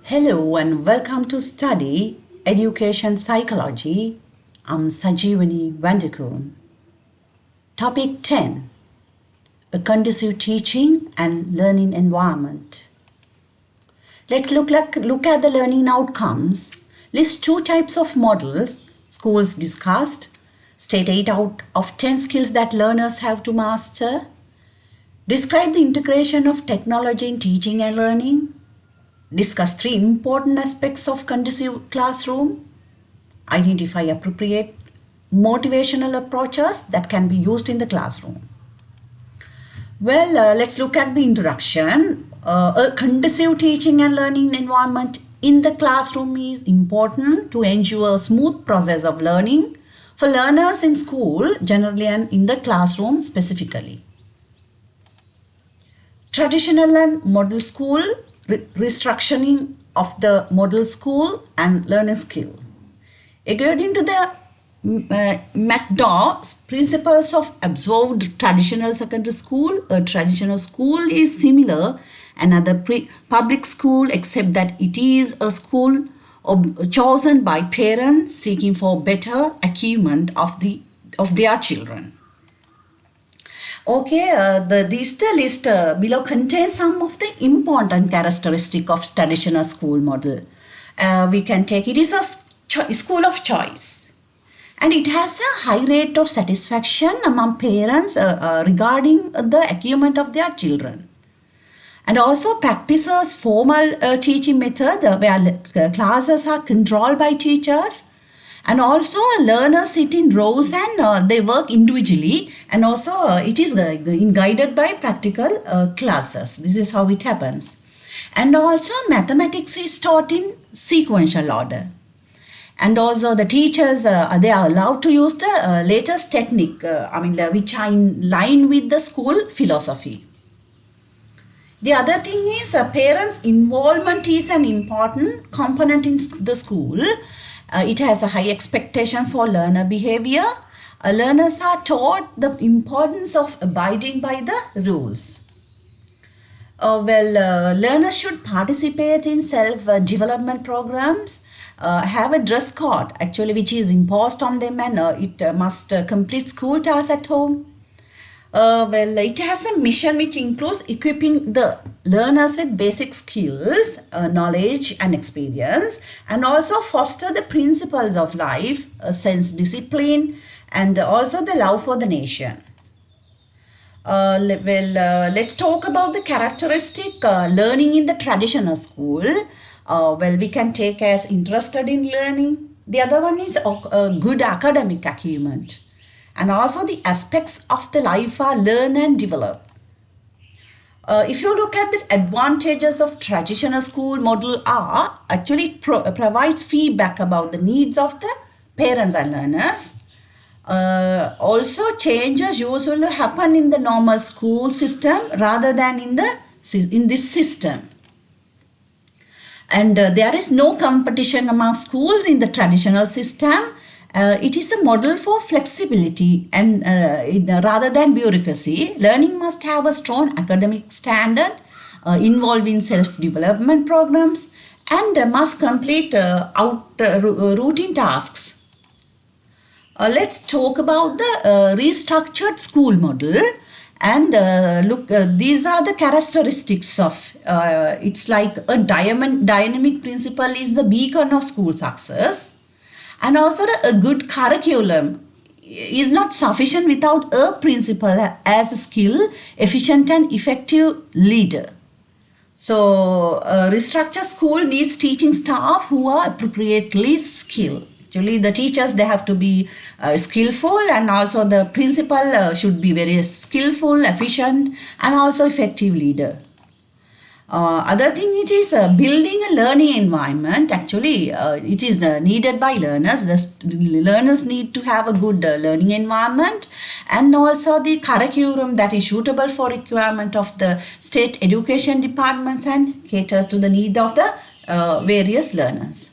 Hello and welcome to Study Education Psychology. I'm Sajivani Vanderkoon. Topic 10: A conducive teaching and learning environment. Let's look at the learning outcomes. List two types of models schools discussed. State 8 out of 10 skills that learners have to master. Describe the integration of technology in teaching and learning. Discuss three important aspects of conducive classroom. Identify appropriate motivational approaches that can be used in the classroom. Let's look at the introduction. A conducive teaching and learning environment in the classroom is important to ensure a smooth process of learning for learners in school generally and in the classroom specifically. Traditional and model school, restructuring of the model school and learning skill. According to the McDowell's principles of observed traditional secondary school, a traditional school is similar another public school except that it is a school chosen by parents seeking for better achievement of their children. Okay, the list below contains some of the important characteristics of traditional school model. We can take it is a school of choice, and it has a high rate of satisfaction among parents regarding the achievement of their children, and also practices formal teaching method where classes are controlled by teachers. And also learners sit in rows and they work individually, and also it is guided by practical classes. This is how it happens. And also mathematics is taught in sequential order. And also the teachers, they are allowed to use the latest technique, which are in line with the school philosophy. The other thing is parents' involvement is an important component in the school. It has a high expectation for learner behavior. Learners are taught the importance of abiding by the rules. Learners should participate in self-development programs, have a dress code actually which is imposed on them, and it must complete school tasks at home. It has a mission which includes equipping the learners with basic skills, knowledge and experience, and also foster the principles of life, sense discipline, and also the love for the nation. Let's talk about the characteristic learning in the traditional school. We can take as interested in learning. The other one is good academic achievement. And also the aspects of the life are learn and develop. If you look at the advantages of traditional school model are actually it provides feedback about the needs of the parents and learners. Also changes usually happen in the normal school system rather than in this system. And there is no competition among schools in the traditional system. It is a model for flexibility and rather than bureaucracy. Learning must have a strong academic standard involving self-development programs and must complete routine tasks. Let's talk about the restructured school model. And these are the characteristics of it's like a dynamic principle is the beacon of school success. And also a good curriculum is not sufficient without a principal as a skilled, efficient and effective leader. So restructured school needs teaching staff who are appropriately skilled. Actually the teachers, they have to be skillful, and also the principal should be very skillful, efficient and also effective leader. Other thing, it is building a learning environment. Actually, it is needed by learners. The learners need to have a good learning environment, and also the curriculum that is suitable for requirement of the state education departments and caters to the need of the various learners.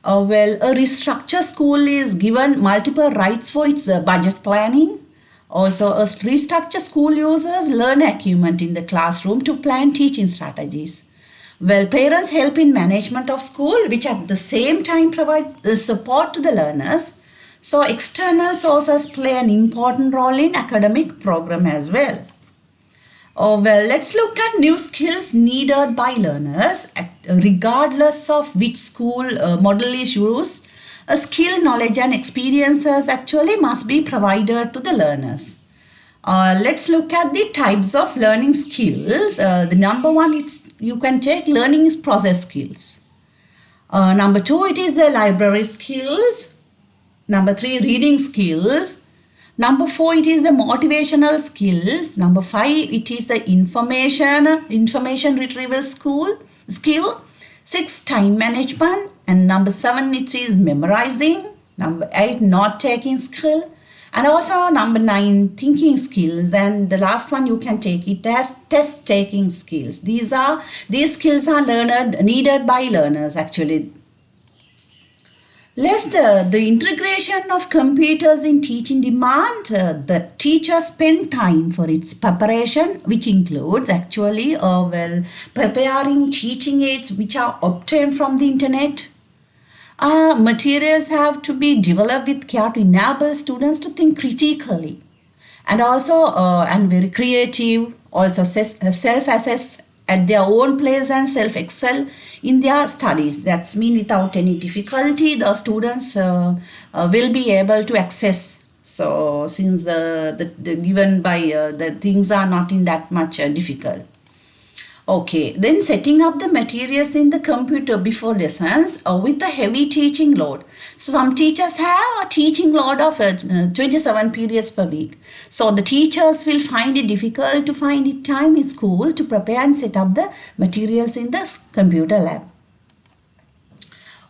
A restructured school is given multiple rights for its budget planning. Also, a restructured school uses learn achievement in the classroom to plan teaching strategies. Well, parents help in management of school, which at the same time provide support to the learners. So external sources play an important role in academic program as well. Oh, well, let's look at new skills needed by learners, regardless of which school model is used. A skill, knowledge, and experiences actually must be provided to the learners. Let's look at the types of learning skills. The number one, you can take learning process skills. Number two, it is the library skills. Number three, reading skills. Number four, it is the motivational skills. Number five, it is the information retrieval skill. Six, time management. And number seven, it is memorizing. Number eight, note-taking skill. And also number nine, thinking skills. And the last one you can take it as test-taking skills. These skills are needed by learners actually. The integration of computers in teaching demand. The teachers spend time for its preparation, which includes actually preparing teaching aids which are obtained from the internet. Materials have to be developed with care to enable students to think critically and also and very creative, also self-assess at their own place and self-excel in their studies. That's mean without any difficulty the students will be able to access. So since the given by the things are not in that much difficult. Okay, then setting up the materials in the computer before lessons with a heavy teaching load. So some teachers have a teaching load of 27 periods per week. So the teachers will find it difficult to find it time in school to prepare and set up the materials in the computer lab.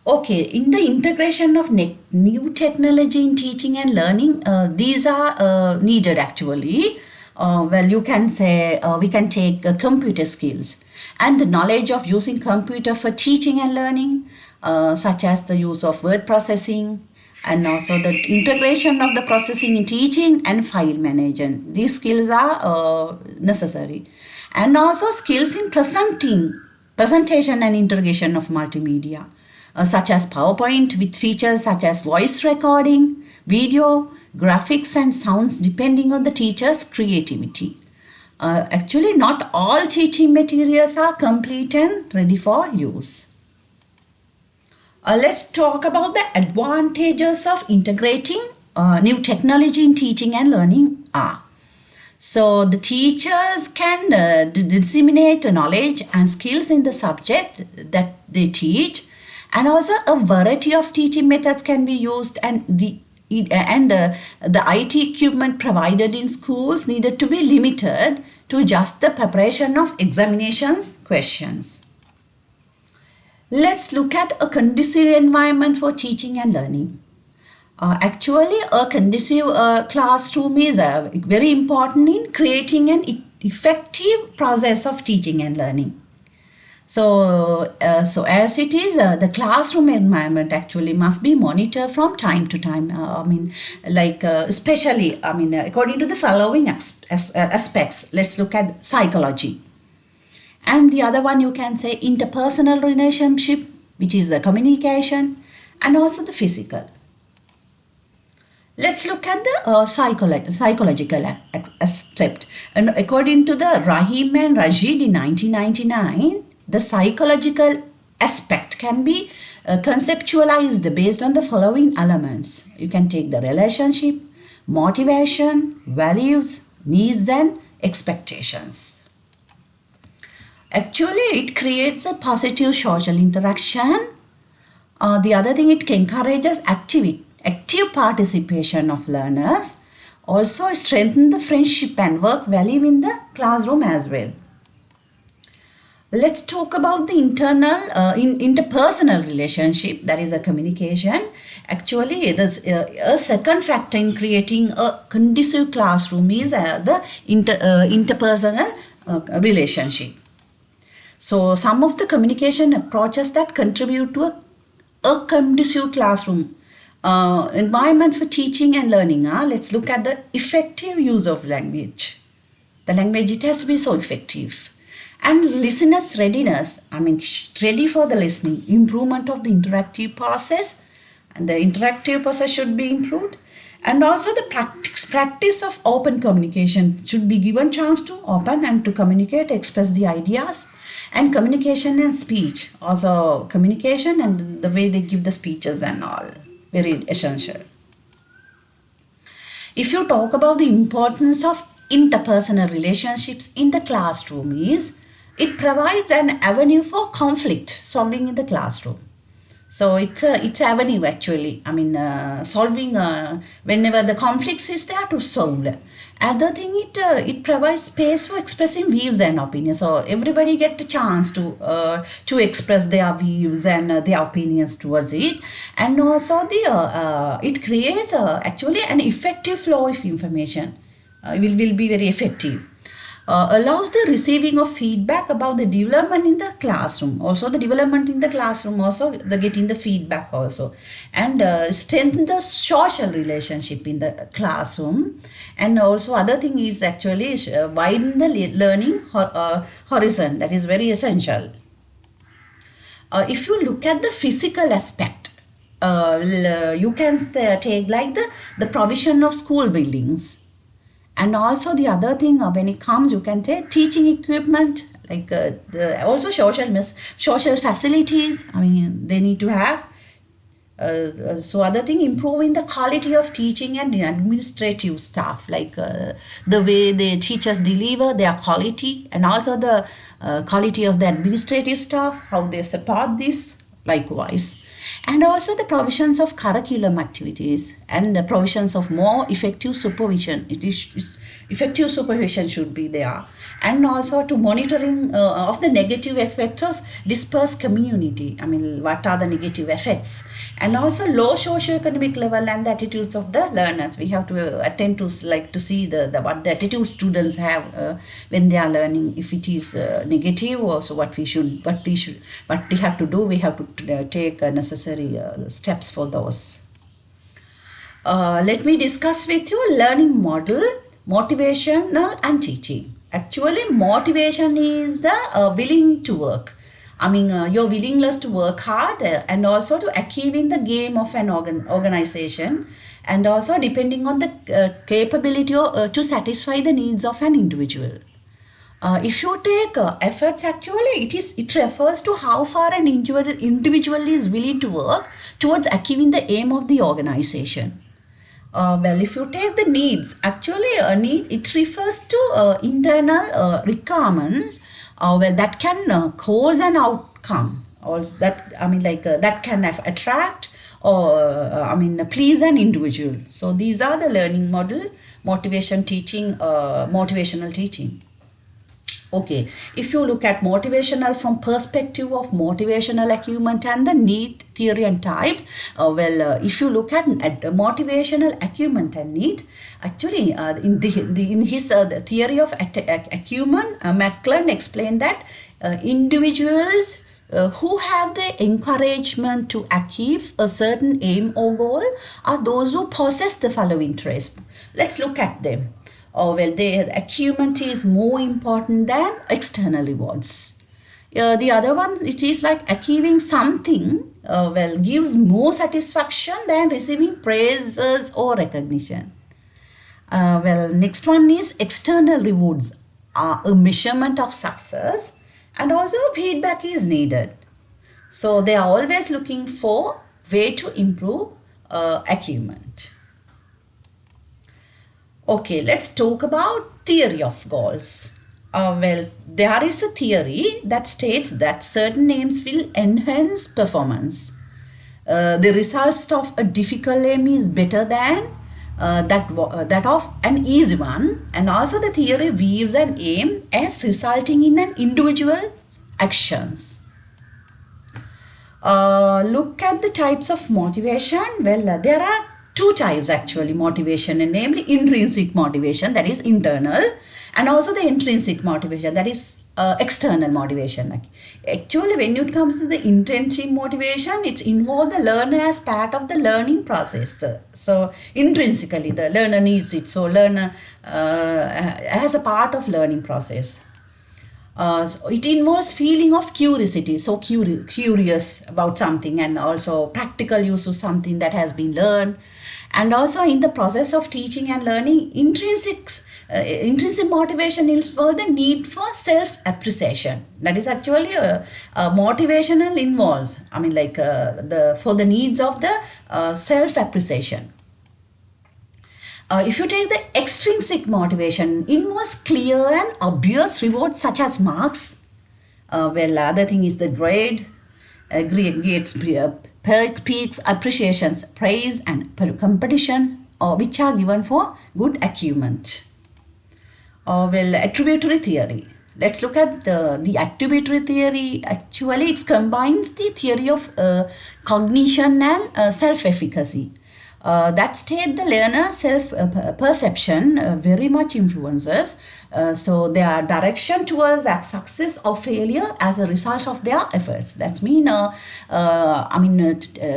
Okay, in the integration of new technology in teaching and learning, these are needed actually. You can say we can take computer skills and the knowledge of using computer for teaching and learning, such as the use of word processing and also the integration of the processing in teaching and file management. These skills are necessary. And also skills in presentation and integration of multimedia, such as PowerPoint with features such as voice recording, video, graphics and sounds depending on the teacher's creativity. Actually, not all teaching materials are complete and ready for use. Let's talk about the advantages of integrating new technology in teaching and learning are. So the teachers can disseminate knowledge and skills in the subject that they teach, and also a variety of teaching methods can be used, and the IT equipment provided in schools needed to be limited to just the preparation of examinations questions. Let's look at a conducive environment for teaching and learning. Actually, a conducive classroom is very important in creating an effective process of teaching and learning. So as it is, the classroom environment actually must be monitored from time to time. Especially, according to the following aspects. Let's look at psychology. And the other one you can say interpersonal relationship, which is the communication, and also the physical. Let's look at the psychological aspect. And according to the Rahim and Rashid in 1999, the psychological aspect can be conceptualized based on the following elements. You can take the relationship, motivation, values, needs and expectations. Actually, it creates a positive social interaction. The other thing, it encourages active participation of learners. Also strengthen the friendship and work value in the classroom as well. Let's talk about the interpersonal relationship, that is a communication. Actually, there's a second factor in creating a conducive classroom is the interpersonal relationship. So some of the communication approaches that contribute to a conducive classroom environment for teaching and learning. Let's look at the effective use of language. The language, it has to be so effective. And listeners' readiness, ready for the listening, improvement of the interactive process, and the interactive process should be improved. And also the practice of open communication should be given chance to open and to communicate, express the ideas, and communication and speech. Also communication and the way they give the speeches and all, very essential. If you talk about the importance of interpersonal relationships in the classroom is, it provides an avenue for conflict solving in the classroom. So it's avenue actually. Solving whenever the conflicts is there to solve. Other thing, it provides space for expressing views and opinions. So everybody get a chance to express their views and their opinions towards it. And also it creates actually an effective flow of information. Will be very effective. Allows the receiving of feedback about the development in the classroom. Also the development in the classroom, also the getting the feedback also. And strengthen the social relationship in the classroom. And also other thing is actually widen the learning horizon. That is very essential. If you look at the physical aspect, you can take like the provision of school buildings. And also the other thing, when it comes, you can take teaching equipment, like also social facilities. They need to have. So other thing, improving the quality of teaching and administrative staff, like the way the teachers deliver their quality, and also the quality of the administrative staff, how they support this, likewise. And also the provisions of curriculum activities and the provisions of more effective supervision. Effective supervision should be there. And also to monitoring of the negative effects of dispersed community. What are the negative effects? And also low socioeconomic level and the attitudes of the learners. We have to attend to see what the attitude students have when they are learning. If it is negative, also what we have to do, we have to take necessary steps for those. Let me discuss with you learning model, motivational and teaching. Actually, motivation is the willing to work. Your willingness to work hard and also to achieve in the game of an organization, and also depending on the capability to satisfy the needs of an individual. If you take efforts, actually it refers to how far an individual is willing to work towards achieving the aim of the organization. If you take the needs, actually it refers to internal requirements that can cause an outcome. Also that can attract or please an individual. So these are the learning model, motivational teaching. Okay, if you look at motivational from perspective of motivational achievement and the need theory and types, if you look at motivational achievement and need, actually in his theory of achievement, Macklin explained that individuals who have the encouragement to achieve a certain aim or goal are those who possess the following traits. Let's look at them. Their achievement is more important than external rewards. The other one, it is like achieving something gives more satisfaction than receiving praises or recognition. Next one is external rewards are a measurement of success, and also feedback is needed. So they are always looking for way to improve achievement. Okay, let's talk about theory of goals. There is a theory that states that certain aims will enhance performance. The results of a difficult aim is better than that of an easy one, and also the theory views an aim as resulting in an individual actions. Look at the types of motivation. There are two types actually motivation, and namely intrinsic motivation, that is internal, and also the intrinsic motivation, that is external motivation. Actually, when it comes to the intrinsic motivation, it's involved the learner as part of the learning process. So intrinsically the learner needs it, so learner as a part of learning process. So it involves feeling of curiosity, so curious about something, and also practical use of something that has been learned. And also in the process of teaching and learning, intrinsic motivation is for the need for self-appreciation. That is actually motivational involves, I mean, like the for the needs of the self-appreciation. If you take the extrinsic motivation, involves clear and obvious rewards such as marks. Well, other thing is the grade, grades, peaks, appreciations, praise, and competition, which are given for good achievement. Well, attributory theory. Let's look at the attributory theory. Actually, it combines the theory of cognition and self-efficacy. That state the learner's self-perception very much influences. So their direction towards success or failure as a result of their efforts. That's mean,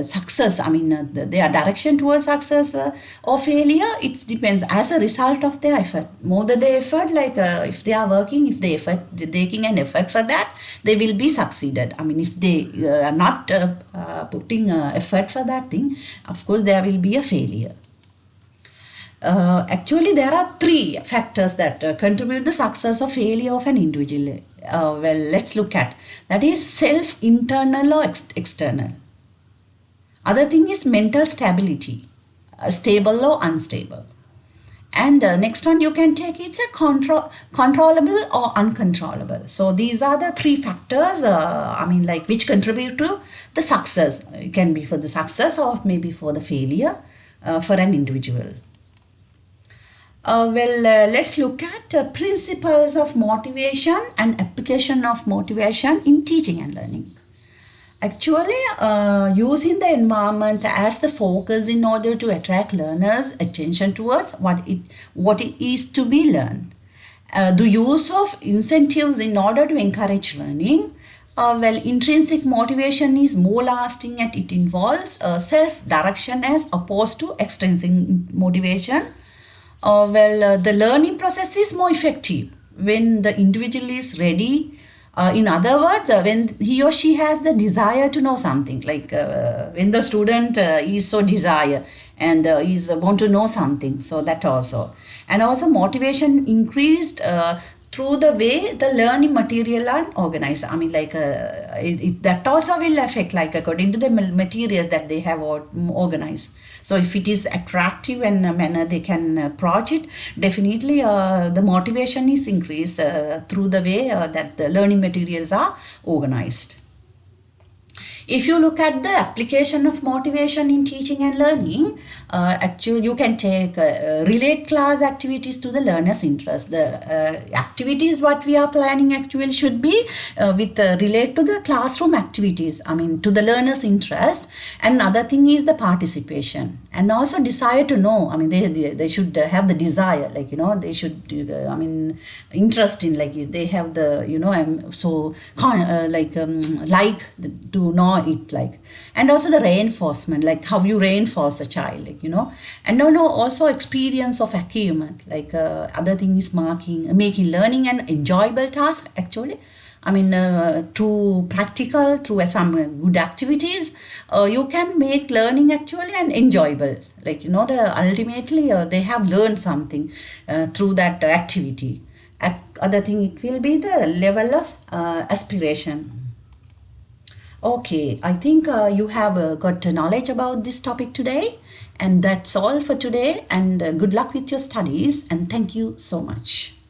success. Their direction towards success or failure. It depends as a result of their effort. More than the effort, like if they are working, if they taking an effort for that, they will be succeeded. I mean, if they are not putting effort for that thing, of course there will be a failure. Actually, there are three factors that contribute the success or failure of an individual. Well, let's look at that is self, internal or external. Other thing is mental stability, stable or unstable. And next one you can take, it's a controllable or uncontrollable. So these are the three factors, which contribute to the success. It can be for the success or maybe for the failure for an individual. Let's look at principles of motivation and application of motivation in teaching and learning. Actually, using the environment as the focus in order to attract learners' attention towards what it is to be learned. The use of incentives in order to encourage learning. Intrinsic motivation is more lasting and it involves self-direction as opposed to extrinsic motivation. The learning process is more effective when the individual is ready. In other words, when he or she has the desire to know something, like when the student is so desire and is want to know something, so that also. And also motivation increased through the way the learning material are organized. That also will affect, like according to the materials that they have organized. So if it is attractive and manner they can approach it, definitely the motivation is increased through the way that the learning materials are organized. If you look at the application of motivation in teaching and learning, actually you can take relate class activities to the learner's interest. The activities what we are planning actually should be relate to the classroom activities, to the learner's interest. And another thing is the participation and also desire to know. They should have the desire, they should interest in, they have the to know it, and also the reinforcement, like how you reinforce a child, and also experience of achievement, other thing is making learning an enjoyable task actually. Through practical, through some good activities, you can make learning actually and enjoyable. Ultimately they have learned something through that activity. Other thing, it will be the level of aspiration. Okay, I think you have got knowledge about this topic today, and that's all for today. And good luck with your studies, and thank you so much.